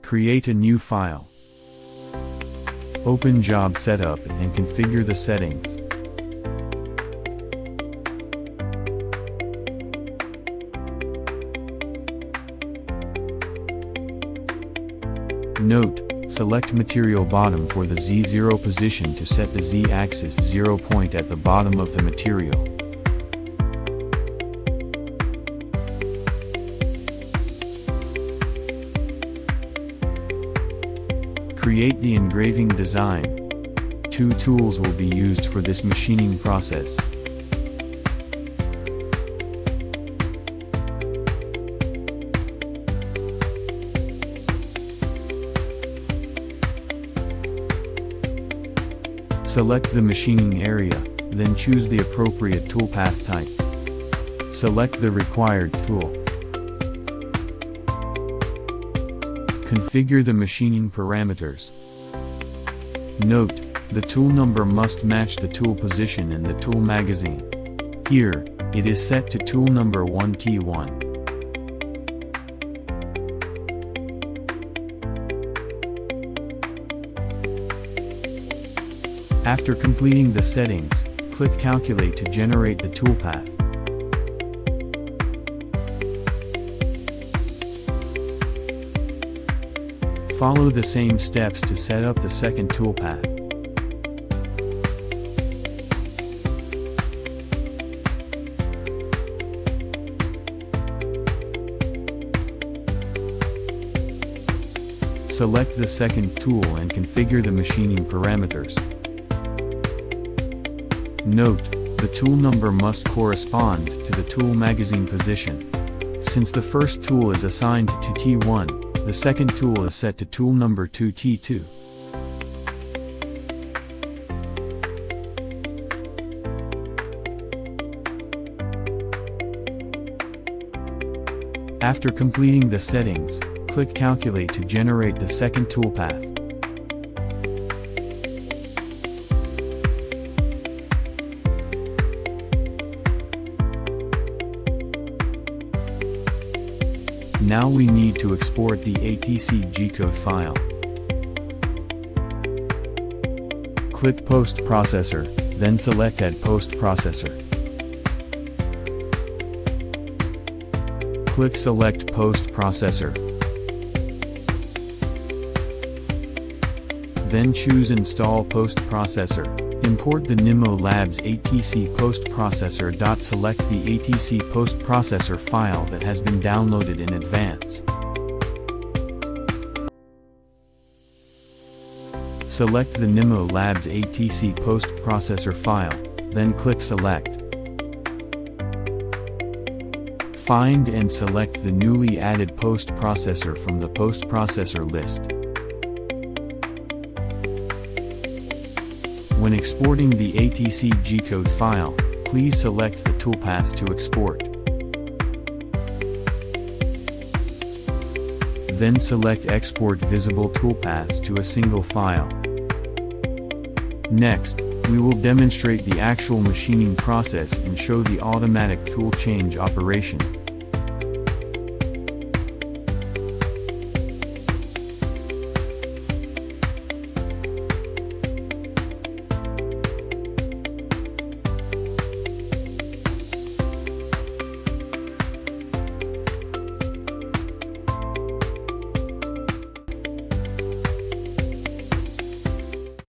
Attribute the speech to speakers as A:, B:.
A: Create a new file. Open Job Setup and configure the settings. Note, select Material Bottom for the Z0 position to set the Z-axis 0 point at the bottom of the material. Create the engraving design. Two tools will be used for this machining process. Select the machining area, then choose the appropriate toolpath type. Select the required tool. Configure the machining parameters. Note, the tool number must match the tool position in the tool magazine. Here, it is set to tool number 1T1. After completing the settings, click Calculate to generate the toolpath. Follow the same steps to set up the second toolpath. Select the second tool and configure the machining parameters. Note, the tool number must correspond to the tool magazine position. Since the first tool is assigned to T1, the second tool is set to tool number 2T2. After completing the settings, click Calculate to generate the second toolpath. Now we need to export the ATC G-code file. Click Post Processor, then select Add Post Processor. Click Select Post Processor. Then choose Install Post Processor. Import the NymoLabs ATC Post Processor. Select the ATC Post Processor file that has been downloaded in advance. Select the NymoLabs ATC Post Processor file, then click Select. Find and select the newly added post processor from the post processor list. When exporting the ATC G-code file, please select the toolpaths to export. Then select Export Visible Toolpaths to a single file. Next, we will demonstrate the actual machining process and show the automatic tool change operation.